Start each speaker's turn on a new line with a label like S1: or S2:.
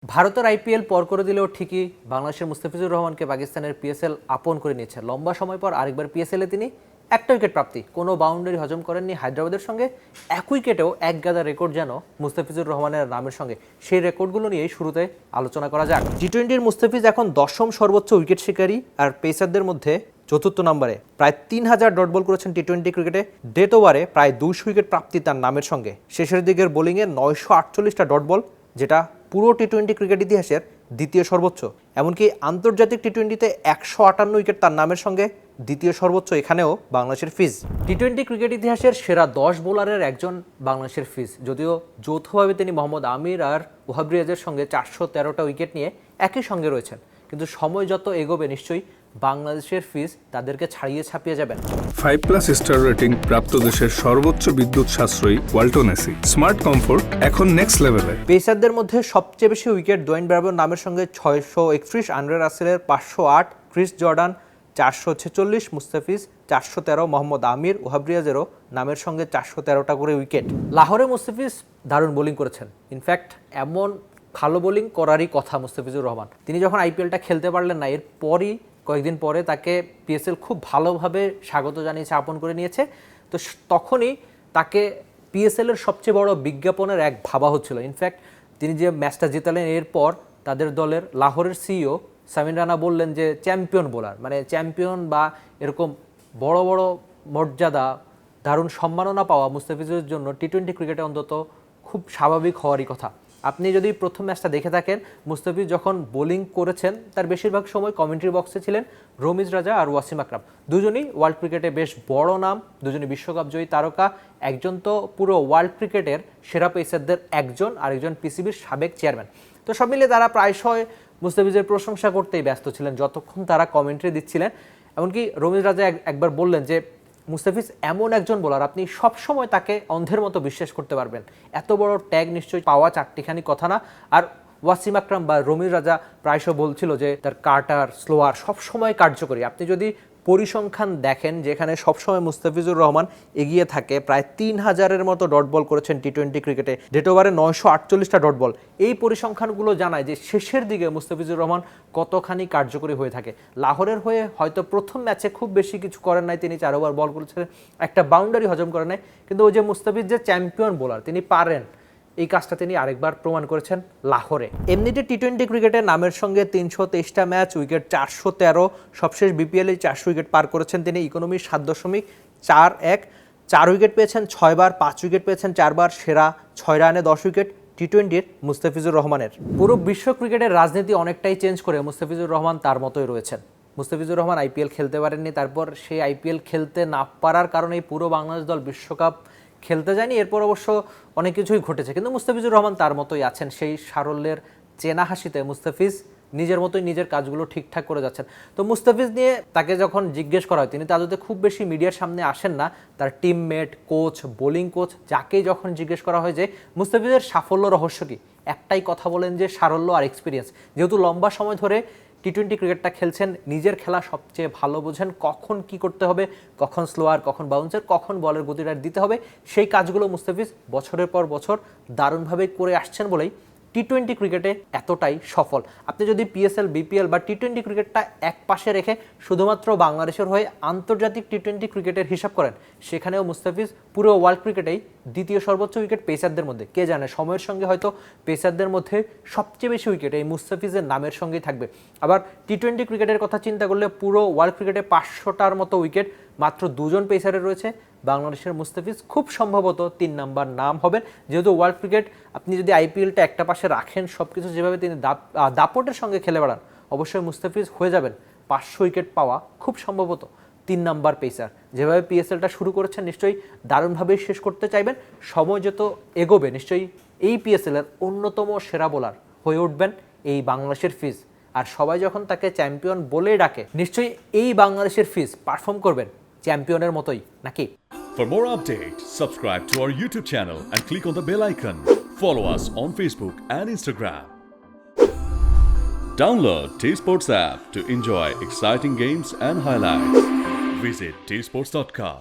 S1: ভারতের আইপিএল পর করে দিলেও ঠিকই বাংলাদেশের মুস্তাফিজুর রহমানকে পাকিস্তানের পিএসএল আপন করে নিয়েছে। লম্বা সময় পর আরেকবার পিএসএলে তিনি একটা উইকেট প্রাপ্তি, কোনো বাউন্ডারি হজম করেননি হায়দ্রাবাদের সঙ্গে। এক উইকেটেও এক গাদা রেকর্ড যেন মুস্তাফিজুর রহমানের নামের সঙ্গে। সেই রেকর্ডগুলো নিয়েই শুরুতে আলোচনা করা যাক। টি-20-র মুস্তাফিজ এখন 10ম সর্বোচ্চ উইকেট শিকারী আর পেসারদের মধ্যে চতুর্থ নম্বরে। প্রায় 3000 ডট বল করেছেন টি-20 ক্রিকেটে। ডেথ ওভারে প্রায় 200 উইকেট প্রাপ্তি তার নামের সঙ্গে। শেষের দিকের বোলিংয়ে 948টা ডট বল, যেটা পুরো টি-20 ক্রিকেট ইতিহাসের দ্বিতীয় সর্বোচ্চ। এমনকি আন্তর্জাতিক টি-20তে 158 উইকেট তার নামের সঙ্গে, দ্বিতীয় সর্বোচ্চ এখানেও বাংলাদেশের ফিজ। টি-20 ক্রিকেট ইতিহাসের সেরা 10 বোলারের একজন বাংলাদেশের ফিজ, যদিও যৌথভাবে তিনি মোহাম্মদ আমির আর ওহাব রিয়াজের সঙ্গে 413টা উইকেট নিয়ে একই সঙ্গে রয়েছেন। কিন্তু সময় যত এগোবে নিশ্চয়ই বাংলাদেশের ফিজ তাদেরকে ছাড়িয়ে ছাপিয়ে যাবেন।
S2: 5+ স্টার রেটিং প্রাপ্ত দেশের সর্বোচ্চ বিদ্যুৎ সাশ্রয়ী ওয়ালটন এসি স্মার্ট কমফোর্ট এখন নেক্সট লেভেলে।
S1: পেসারদের মধ্যে সবচেয়ে বেশি উইকেট ডোয়েন ব্রাভোর নামের সঙ্গে 631, আন্দ্রে রাসেলের 508, ক্রিস জর্ডান 446, মুস্তাফিজ 413, মোহাম্মদ আমির ওহাব রিয়াজেরও নামের সঙ্গে 413টা করে উইকেট। লাহোরে মুস্তাফিজ দারুণ বোলিং করেছেন। ইনফ্যাক্ট এমন ভালো বোলিং করারই কথা মুস্তাফিজুর রহমান। তিনি যখন আইপিএলটা খেলতে পারলেন না, এরপরই কয়েকদিন পরে তাকে পিএসএল খুব ভালোভাবে স্বাগত জানিয়েছে, আপন করে নিয়েছে। তো তখনই তাকে পিএসএলের সবচেয়ে বড় বিজ্ঞাপনের এক ভাবা হচ্ছিল। ইনফ্যাক্ট তিনি যে ম্যাচটা জেতালেন, এরপর তাদের দলের লাহোরের সিইও সামিন রানা বললেন যে চ্যাম্পিয়ন বোলার, মানে চ্যাম্পিয়ন বা এরকম বড় বড় মর্যাদা, দারুণ সম্মাননা পাওয়া মুস্তাফিজের জন্য টি-20 ক্রিকেটে অন্তত খুব স্বাভাবিক হওয়ারই কথা। আপনি যদি প্রথম ম্যাচটা দেখে থাকেন, মুস্তাফিজ যখন বোলিং করেছেন তার বেশিরভাগ সময় কমেন্ট্রি বক্সে ছিলেন রমিজ রাজা আর ওয়াসিম আকরাম। দুজনই ওয়ার্ল্ড ক্রিকেটে বেশ বড় নাম, দুজনই বিশ্বকাপ জয়ী তারকা। একজন তো পুরো ওয়ার্ল্ড ক্রিকেটের সেরা পেসারদের একজন, আর একজন পিসিবির সাবেক চেয়ারম্যান। তো সব মিলে তারা প্রায়শই মুস্তাফিজের প্রশংসা করতেই ব্যস্ত ছিলেন যতক্ষণ তারা কমেন্ট্রি দিচ্ছিলেন। এমনকি রমিজ রাজা একবার বললেন যে মুস্তাফিজ এমন একজন বোলার, আপনি সবসময় তাকে অন্ধের মতো বিশ্বাস করতে পারবেন। এত বড় ট্যাগ নিশ্চয়ই পাওয়া চারটিখানি কথা না। আর ওয়াসিম আকরাম বা রমিজ রাজা প্রায়শ বলছিল যে তার কাটার, স্লোয়ার সবসময় কার্যকরী। আপনি যদি পরিসংখ্যান দেখেন, যেখানে সবসময় মুস্তাফিজুর রহমান এগিয়ে থাকে, প্রায় 3000-এর মতো ডট বল করেছেন টি-20 ক্রিকেটে, ডেট ওভারে 948টা ডট বল। এই পরিসংখ্যানগুলো জানায় যে শেষের দিকে মুস্তাফিজুর রহমান কতখানি কার্যকরী হয়ে থাকে। লাহোরের হয়ে হয়তো প্রথম ম্যাচে খুব বেশি কিছু করেন নাই, তিনি 4 ওভার বল করেছিলেন, একটা বাউন্ডারি হজম করেন নাই। কিন্তু ওই যে মুস্তাফিজ যে চ্যাম্পিয়ন বোলার, তিনি পারেন, এই কাজটা তিনি আরেকবার প্রমাণ করেছেন লাহোরে। এমনিতে টি-20 ক্রিকেটের নামের সঙ্গে 323টা ম্যাচ, উইকেট 413, সবশেষ বিপিএলে 400 উইকেট পার করেছেন তিনি। ইকোনমি 7.41, 4 উইকেট পেয়েছেন 6 বার, 5 উইকেট পেয়েছেন 4 বার। সেরা 6 রানে 10 উইকেট টি-20-র মুস্তাফিজুর রহমানের। পুরো বিশ্ব ক্রিকেটের রাজনীতি অনেকটাই চেঞ্জ করে মুস্তাফিজুর রহমান তার মতোই রয়েছেন। মুস্তাফিজুর রহমান আইপিএল খেলতে পারেননি, তারপর সেই আইপিএল খেলতে না পারার কারণেই পুরো বাংলাদেশ দল বিশ্বকাপ খেলতে যায়নি। এরপর অবশ্য অনেক কিছুই ঘটেছে, কিন্তু মুস্তাফিজুর রহমান তার মতোই আছেন। সেই সারল্যের চেনা হাসিতে মুস্তাফিজ নিজের মতোই নিজের কাজগুলো ঠিকঠাক করে যাচ্ছেন। তো মুস্তাফিজ নিয়ে তাকে যখন জিজ্ঞেস করা হয়, তিনি তাদেরতে খুব বেশি মিডিয়ার সামনে আসেন না। তার টিমমেট, কোচ, বোলিং কোচ, যাকেই যখন জিজ্ঞেস করা হয় যে মুস্তাফিজের সাফল্য রহস্য কী, একটাই কথা বলেন যে সারল্য আর এক্সপিরিয়েন্স। যেহেতু লম্বা সময় ধরে টি-20 ক্রিকেটটা খেলছেন, নিজের খেলা সবচেয়ে ভালো বোঝেন, কখন কি করতে হবে, কখন স্লোয়ার, কখন বাউন্সার, কখন বলের গতিটা দিতে হবে, সেই কাজগুলো মুস্তাফিজ বছরের পর বছর দারুণভাবে করে আসছেন বলেই টি-20 ক্রিকেটে এতটাই সফল। আপনি যদি পিএসএল, বিপিএল বা টি-20 ক্রিকেটটা এক পাশে রেখে শুধুমাত্র বাংলাদেশের হয়ে আন্তর্জাতিক টি-20 ক্রিকেটের হিসাব করেন, সেখানেও মুস্তাফিজ পুরো ওয়ার্ল্ড ক্রিকেটেই দ্বিতীয় সর্বোচ্চ উইকেট পেসারদের মধ্যে। কে জানে, সময়ের সঙ্গে হয়তো পেসারদের মধ্যে সবচেয়ে বেশি উইকেট এই মুস্তাফিজের নামের সঙ্গেই থাকবে। আবার টি-20 ক্রিকেটের কথা চিন্তা করলে পুরো ওয়ার্ল্ড ক্রিকেটে 500টার মতো উইকেট মাত্র 2জন পেসারের রয়েছে। বাংলাদেশের মুস্তাফিজ খুব সম্ভবত 3 নাম্বার নাম হবেন। যেহেতু ওয়ার্ল্ড ক্রিকেট, আপনি যদি আইপিএলটা একটা পাশে রাখেন, সব কিছু যেভাবে তিনি দাপটের সঙ্গে খেলে বেড়ান, অবশ্যই মুস্তাফিজ হয়ে যাবেন 500 উইকেট পাওয়া খুব সম্ভবত 3 নাম্বার পেসার। যেভাবে পিএসএলটা শুরু করেছেন, নিশ্চয়ই দারুণভাবে শেষ করতে চাইবেন। সময় যত এগোবে নিশ্চয়ই এই পিএসএলের অন্যতম সেরা বোলার হয়ে উঠবেন এই বাংলাদেশের ফিজ। আর সবাই যখন তাকে চ্যাম্পিয়ন বলেই ডাকে, নিশ্চয়ই এই বাংলাদেশের ফিজ পারফর্ম করবেন চ্যাম্পিয়নের মতোই, নাকি?
S3: For more updates, subscribe to our YouTube channel and click on the bell icon. Follow us on Facebook and Instagram. Download T-Sports app to enjoy exciting games and highlights. Visit tsports.com.